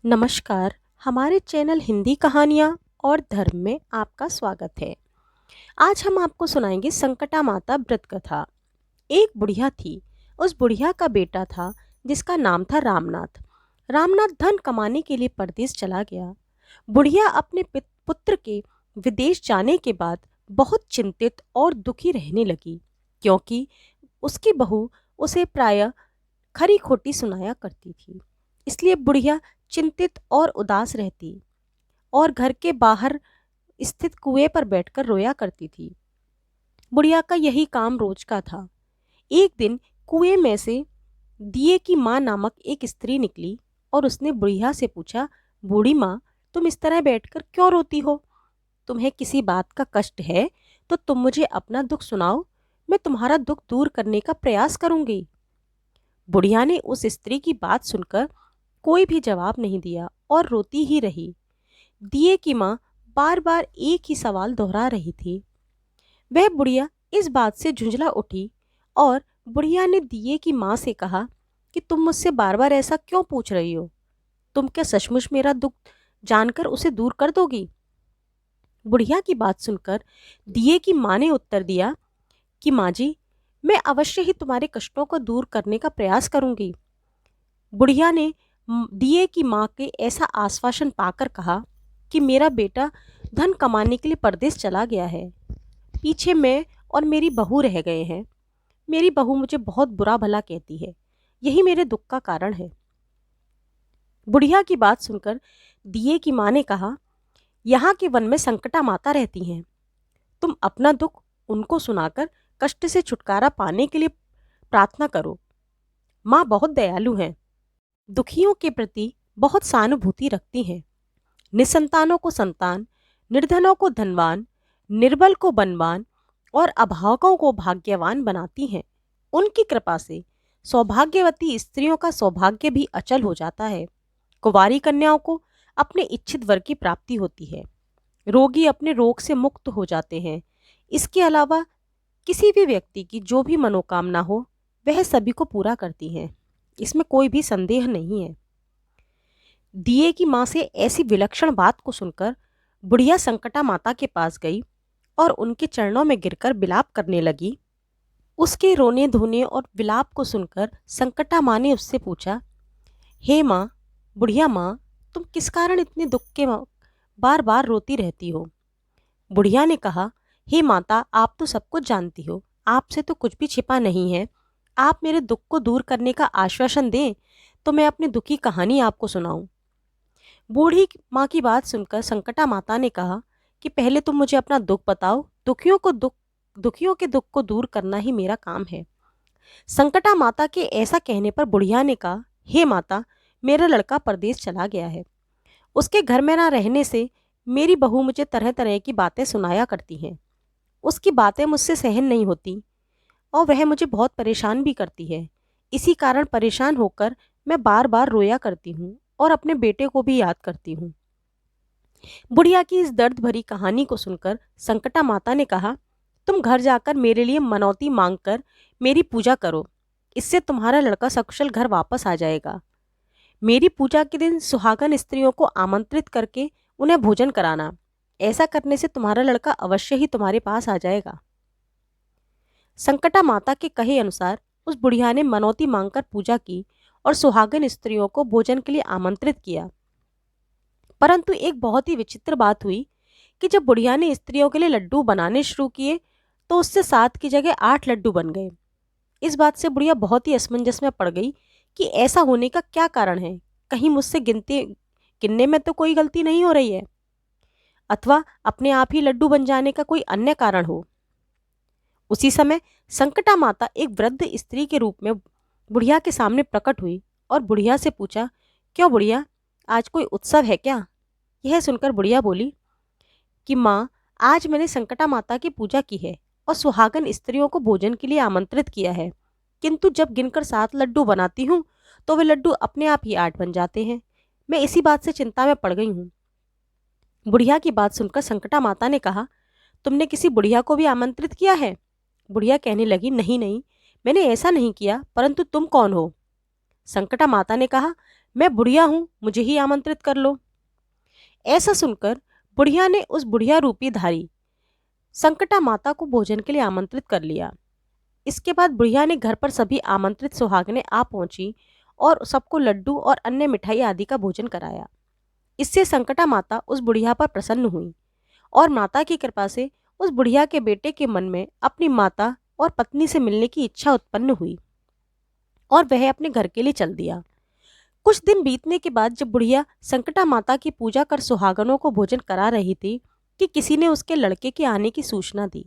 नमस्कार। हमारे चैनल हिंदी कहानियाँ और धर्म में आपका स्वागत है। आज हम आपको सुनाएंगे संकटा माता व्रत कथा। एक बुढ़िया थी। उस बुढ़िया का बेटा था जिसका नाम था रामनाथ। रामनाथ धन कमाने के लिए परदेश चला गया। बुढ़िया अपने पुत्र के विदेश जाने के बाद बहुत चिंतित और दुखी रहने लगी, क्योंकि उसकी बहू उसे प्रायः खरी खोटी सुनाया करती थी। इसलिए बुढ़िया चिंतित और उदास रहती और घर के बाहर स्थित कुएं पर बैठकर रोया करती थी। बुढ़िया का यही काम रोज का था। एक दिन कुएं में से दिए की माँ नामक एक स्त्री निकली और उसने बुढ़िया से पूछा, बूढ़ी माँ, तुम इस तरह बैठकर क्यों रोती हो? तुम्हें किसी बात का कष्ट है तो तुम मुझे अपना दुख सुनाओ, मैं तुम्हारा दुख दूर करने का प्रयास करूंगी। बुढ़िया ने उस स्त्री की बात सुनकर कोई भी जवाब नहीं दिया और रोती ही रही। दिए की माँ बार बार एक ही सवाल दोहरा रही थी। वह बुढ़िया इस बात से झुंझला उठी और बुढ़िया ने दिए की माँ से कहा कि तुम मुझसे बार बार ऐसा क्यों पूछ रही हो? तुम क्या सचमुच मेरा दुख जानकर उसे दूर कर दोगी? बुढ़िया की बात सुनकर दिए की माँ ने उत्तर दिया कि माँ जी, मैं अवश्य ही तुम्हारे कष्टों को दूर करने का प्रयास करूंगी। बुढ़िया ने दिए की माँ के ऐसा आश्वासन पाकर कहा कि मेरा बेटा धन कमाने के लिए परदेश चला गया है। पीछे मैं और मेरी बहू रह गए हैं। मेरी बहू मुझे बहुत बुरा भला कहती है। यही मेरे दुख का कारण है। बुढ़िया की बात सुनकर दिए की माँ ने कहा, यहाँ के वन में संकटा माता रहती हैं। तुम अपना दुख उनको सुनाकर कष्ट से छुटकारा पाने के लिए प्रार्थना करो। माँ बहुत दयालु हैं, दुखियों के प्रति बहुत सहानुभूति रखती हैं। निसंतानों को संतान, निर्धनों को धनवान, निर्बल को बलवान और अभागों को भाग्यवान बनाती हैं। उनकी कृपा से सौभाग्यवती स्त्रियों का सौभाग्य भी अचल हो जाता है। कुंवारी कन्याओं को अपने इच्छित वर की प्राप्ति होती है। रोगी अपने रोग से मुक्त हो जाते हैं। इसके अलावा किसी भी व्यक्ति की जो भी मनोकामना हो वह सभी को पूरा करती हैं। इसमें कोई भी संदेह नहीं है। दिए की माँ से ऐसी विलक्षण बात को सुनकर बुढ़िया संकटा माता के पास गई और उनके चरणों में गिरकर विलाप करने लगी। उसके रोने धोने और विलाप को सुनकर संकटा माँ ने उससे पूछा, हे माँ, बुढ़िया माँ, तुम किस कारण इतने दुख के बार बार रोती रहती हो? बुढ़िया ने कहा, हे माता, आप तो सब कुछ जानती हो, आपसे तो कुछ भी छिपा नहीं है। आप मेरे दुख को दूर करने का आश्वासन दें तो मैं अपनी दुखी कहानी आपको सुनाऊं। बूढ़ी माँ की बात सुनकर संकटा माता ने कहा कि पहले तुम मुझे अपना दुख बताओ। दुखियों के दुख को दूर करना ही मेरा काम है। संकटा माता के ऐसा कहने पर बुढ़िया ने कहा, हे माता, मेरा लड़का परदेश चला गया है। उसके घर में ना रहने से मेरी बहू मुझे तरह तरह की बातें सुनाया करती हैं। उसकी बातें मुझसे सहन नहीं होती और वह मुझे बहुत परेशान भी करती है। इसी कारण परेशान होकर मैं बार बार रोया करती हूँ और अपने बेटे को भी याद करती हूँ। बुढ़िया की इस दर्द भरी कहानी को सुनकर संकटा माता ने कहा, तुम घर जाकर मेरे लिए मनौती मांगकर मेरी पूजा करो। इससे तुम्हारा लड़का सकुशल घर वापस आ जाएगा। मेरी पूजा के दिन सुहागन स्त्रियों को आमंत्रित करके उन्हें भोजन कराना। ऐसा करने से तुम्हारा लड़का अवश्य ही तुम्हारे पास आ जाएगा। संकटा माता के कहे अनुसार उस बुढ़िया ने मनौती मांगकर पूजा की और सुहागन स्त्रियों को भोजन के लिए आमंत्रित किया। परंतु एक बहुत ही विचित्र बात हुई कि जब बुढ़िया ने स्त्रियों के लिए लड्डू बनाने शुरू किए तो उससे 7 की जगह 8 लड्डू बन गए। इस बात से बुढ़िया बहुत ही असमंजस में पड़ गई कि ऐसा होने का क्या कारण है। कहीं मुझसे गिनने में तो कोई गलती नहीं हो रही है, अथवा अपने आप ही लड्डू बन जाने का कोई अन्य कारण हो। उसी समय संकटा माता एक वृद्ध स्त्री के रूप में बुढ़िया के सामने प्रकट हुई और बुढ़िया से पूछा, क्यों बुढ़िया, आज कोई उत्सव है क्या? यह सुनकर बुढ़िया बोली कि माँ, आज मैंने संकटा माता की पूजा की है और सुहागन स्त्रियों को भोजन के लिए आमंत्रित किया है, किंतु जब गिनकर 7 लड्डू बनाती हूँ तो वे लड्डू अपने आप ही 8 बन जाते हैं। मैं इसी बात से चिंता में पड़ गई हूँ। बुढ़िया की बात सुनकर संकटा माता ने कहा, तुमने किसी बुढ़िया को भी आमंत्रित किया है? बुढ़िया कहने लगी, नहीं नहीं, मैंने ऐसा नहीं किया, परंतु तुम कौन हो? संकटा माता ने कहा, मैं बुढ़िया हूँ, मुझे ही आमंत्रित कर लो। ऐसा सुनकर बुढ़िया ने उस बुढ़िया रूपी धारी संकटा माता को भोजन के लिए आमंत्रित कर लिया। इसके बाद बुढ़िया ने घर पर सभी आमंत्रित सुहागनें आ पहुंची और सबको लड्डू और अन्य मिठाई आदि का भोजन कराया। इससे संकटा माता उस बुढ़िया पर प्रसन्न हुई और माता की कृपा से उस बुढ़िया के बेटे के मन में अपनी माता और पत्नी से मिलने की इच्छा उत्पन्न हुई और वह अपने घर के लिए चल दिया। कुछ दिन बीतने के बाद जब बुढ़िया संकटा माता की पूजा कर सुहागनों को भोजन करा रही थी कि किसी ने उसके लड़के के आने की सूचना दी,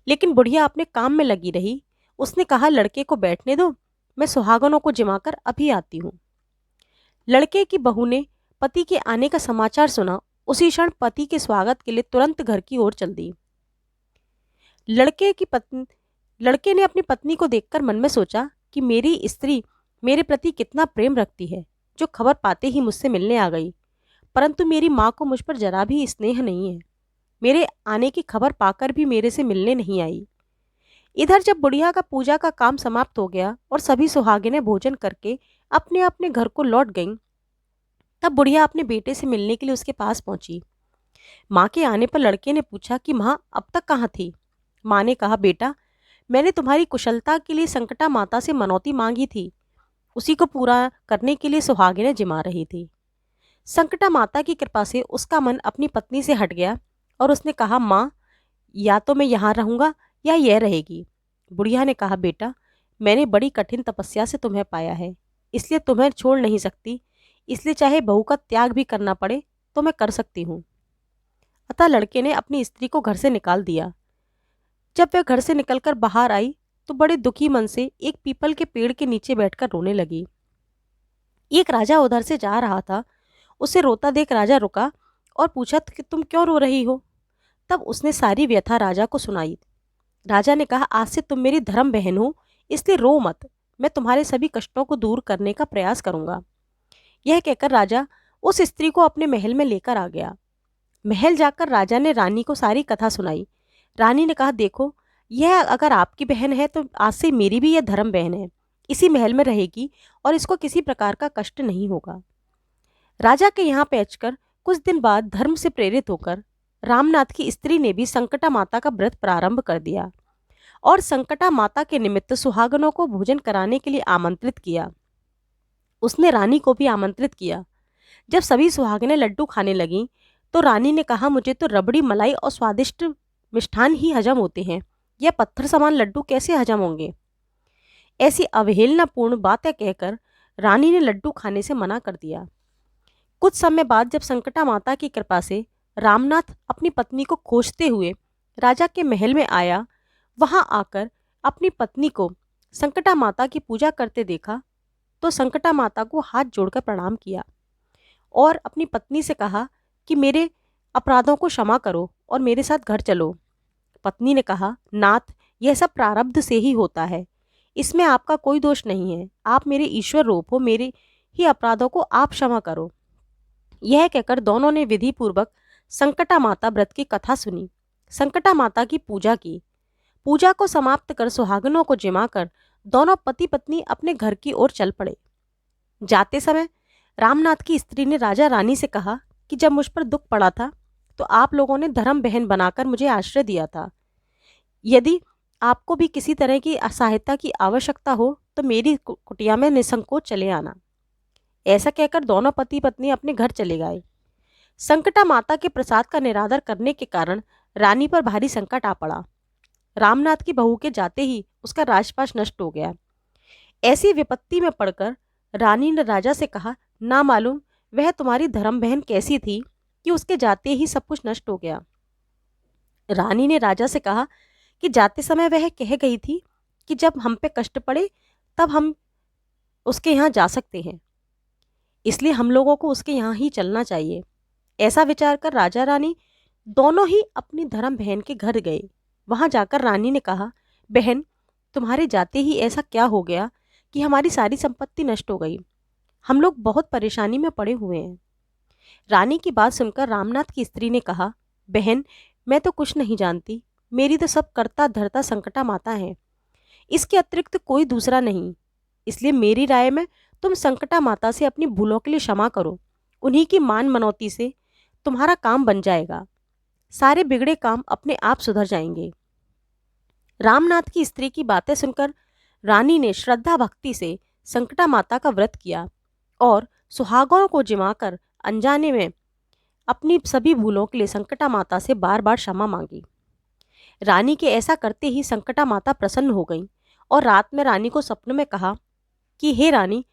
लेकिन बुढ़िया अपने काम में लगी रही। उसने कहा, लड़के को बैठने दो, मैं सुहागनों को जिमाकर अभी आती हूँ। लड़के की बहू ने पति के आने का समाचार सुना। उसी क्षण पति के स्वागत के लिए तुरंत घर की ओर चल दी। लड़के ने अपनी पत्नी को देखकर मन में सोचा कि मेरी स्त्री मेरे प्रति कितना प्रेम रखती है, जो खबर पाते ही मुझसे मिलने आ गई। परंतु मेरी माँ को मुझ पर जरा भी स्नेह नहीं है, मेरे आने की खबर पाकर भी मेरे से मिलने नहीं आई। इधर जब बुढ़िया का पूजा का काम समाप्त हो गया और सभी सुहागिनें भोजन करके अपने अपने घर को लौट गईं, तब बुढ़िया अपने बेटे से मिलने के लिए उसके पास पहुंची। माँ के आने पर लड़के ने पूछा कि माँ अब तक कहाँ थी। माँ ने कहा, बेटा, मैंने तुम्हारी कुशलता के लिए संकटा माता से मनौती मांगी थी, उसी को पूरा करने के लिए सुहागिनें जिमा रही थी। संकटा माता की कृपा से उसका मन अपनी पत्नी से हट गया और उसने कहा, माँ, या तो मैं यहाँ रहूँगा या यह रहेगी। बुढ़िया ने कहा, बेटा, मैंने बड़ी कठिन तपस्या से तुम्हें पाया है, इसलिए तुम्हें छोड़ नहीं सकती, इसलिए चाहे बहू का त्याग भी करना पड़े तो मैं कर सकती हूँ। अतः लड़के ने अपनी स्त्री को घर से निकाल दिया। जब वह घर से निकलकर बाहर आई तो बड़े दुखी मन से एक पीपल के पेड़ के नीचे बैठकर रोने लगी। एक राजा उधर से जा रहा था, उसे रोता देख राजा रुका और पूछा कि तुम क्यों रो रही हो। तब उसने सारी व्यथा राजा को सुनाई। राजा ने कहा, आज से तुम मेरी धर्म बहन हो, इसलिए रो मत, मैं तुम्हारे सभी कष्टों को दूर करने का प्रयास करूंगा। यह कहकर राजा उस स्त्री को अपने महल में लेकर आ गया। महल जाकर राजा ने रानी को सारी कथा सुनाई। रानी ने कहा, देखो, यह अगर आपकी बहन है तो आज से मेरी भी यह धर्म बहन है, इसी महल में रहेगी और इसको किसी प्रकार का कष्ट नहीं होगा। राजा के यहाँ पहुंचकर कुछ दिन बाद धर्म से प्रेरित होकर रामनाथ की स्त्री ने भी संकटा माता का व्रत प्रारंभ कर दिया और संकटा माता के निमित्त सुहागनों को भोजन कराने के लिए आमंत्रित किया। उसने रानी को भी आमंत्रित किया। जब सभी सुहागिनें लड्डू खाने लगीं तो रानी ने कहा, मुझे तो रबड़ी, मलाई और स्वादिष्ट मिष्ठान ही हजम होते हैं, यह पत्थर समान लड्डू कैसे हजम होंगे। ऐसी अवहेलनापूर्ण बातें कहकर रानी ने लड्डू खाने से मना कर दिया। कुछ समय बाद जब संकटा माता की कृपा से रामनाथ अपनी पत्नी को खोजते हुए राजा के महल में आया, वहां आकर अपनी पत्नी को संकटा माता की पूजा करते देखा तो संकटा माता को हाथ जोड़कर प्रणाम किया और अपनी पत्नी से कहा कि मेरे अपराधों को क्षमा करो और मेरे साथ घर चलो। पत्नी ने कहा, नाथ, यह सब प्रारब्ध से ही होता है, इसमें आपका कोई दोष नहीं है, आप मेरे ईश्वर रूप हो, मेरे ही अपराधों को आप क्षमा करो। यह कहकर दोनों ने विधि पूर्वक संकटा माता व्रत की कथा सुनी, संकटा माता की पूजा की। पूजा को समाप्त कर सुहागनों को जिमाकर दोनों पति पत्नी अपने घर की ओर चल पड़े। जाते समय रामनाथ की स्त्री ने राजा रानी से कहा कि जब मुझ पर दुख पड़ा था तो आप लोगों ने धर्म बहन बनाकर मुझे आश्रय दिया था। यदि आपको भी किसी तरह की सहायता की आवश्यकता हो तो मेरी कुटिया में निसंकोच चले आना। ऐसा कहकर दोनों पति पत्नी अपने घर चले गए। संकटा माता के प्रसाद का निरादर करने के कारण रानी पर भारी संकट आ पड़ा। रामनाथ की बहू के जाते ही उसका राजपाश नष्ट हो गया। ऐसी विपत्ति में पड़कर रानी ने राजा से कहा, ना मालूम वह तुम्हारी धर्म बहन कैसी थी कि उसके जाते ही सब कुछ नष्ट हो गया। रानी ने राजा से कहा कि जाते समय वह कह गई थी कि जब हम पे कष्ट पड़े तब हम उसके यहाँ जा सकते हैं, इसलिए हम लोगों को उसके यहाँ ही चलना चाहिए। ऐसा विचार कर राजा रानी दोनों ही अपनी धर्म बहन के घर गए। वहां जाकर रानी ने कहा, बहन, तुम्हारे जाते ही ऐसा क्या हो गया कि हमारी सारी संपत्ति नष्ट हो गई, हम लोग बहुत परेशानी में पड़े हुए हैं। रानी की बात सुनकर रामनाथ की स्त्री ने कहा, बहन, मैं तो कुछ नहीं जानती, मेरी तो सब करता धरता संकटा माता है, इसके अतिरिक्त कोई दूसरा नहीं, इसलिए मेरी राय में तुम संकटा माता से अपनी भूलों के लिए क्षमा करो, उन्हीं की मान मनौती से तुम्हारा काम बन जाएगा, सारे बिगड़े काम अपने आप सुधर जाएंगे। रामनाथ की स्त्री की बातें सुनकर रानी ने श्रद्धा भक्ति से संकटा माता का व्रत किया और सुहागों को जिमाकर अनजाने में अपनी सभी भूलों के लिए संकटा माता से बार बार क्षमा मांगी। रानी के ऐसा करते ही संकटा माता प्रसन्न हो गईं और रात में रानी को सपने में कहा कि हे रानी,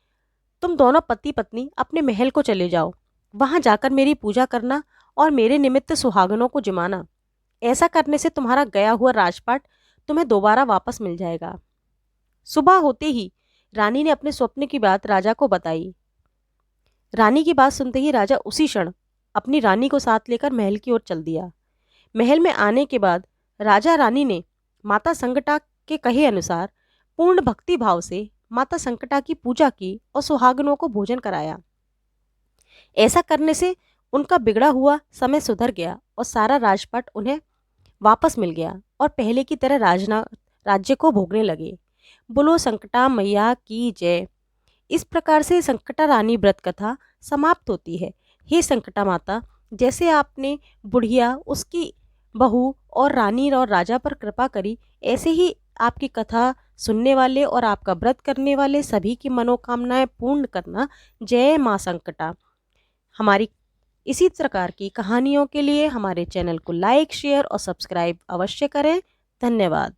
तुम दोनों पति पत्नी अपने महल को चले जाओ, वहां जाकर मेरी पूजा करना और मेरे निमित्त सुहागनों को जिमाना। ऐसा करने से तुम्हारा गया हुआ राजपाट तुम्हें दोबारा वापस मिल जाएगा। सुबह होते ही रानी ने अपने स्वप्न की बात राजा को बताई। रानी की बात सुनते ही राजा उसी क्षण अपनी रानी को साथ लेकर महल की ओर चल दिया। महल में आने के बाद राजा रानी ने माता संकटा के कहे अनुसार पूर्ण भक्ति भाव से माता संकटा की पूजा की और सुहागनों को भोजन कराया। ऐसा करने से उनका बिगड़ा हुआ समय सुधर गया और सारा राजपाट उन्हें वापस मिल गया और पहले की तरह राज्य को भोगने लगे। बोलो संकटा मैया की जय। इस प्रकार से संकटा रानी व्रत कथा समाप्त होती है। हे संकटा माता, जैसे आपने बुढ़िया, उसकी बहू और रानी और राजा पर कृपा करी, ऐसे ही आपकी कथा सुनने वाले और आपका व्रत करने वाले सभी की मनोकामनाएं पूर्ण करना। जय माँ संकटा। हमारी इसी प्रकार की कहानियों के लिए हमारे चैनल को लाइक, शेयर और सब्सक्राइब अवश्य करें। धन्यवाद।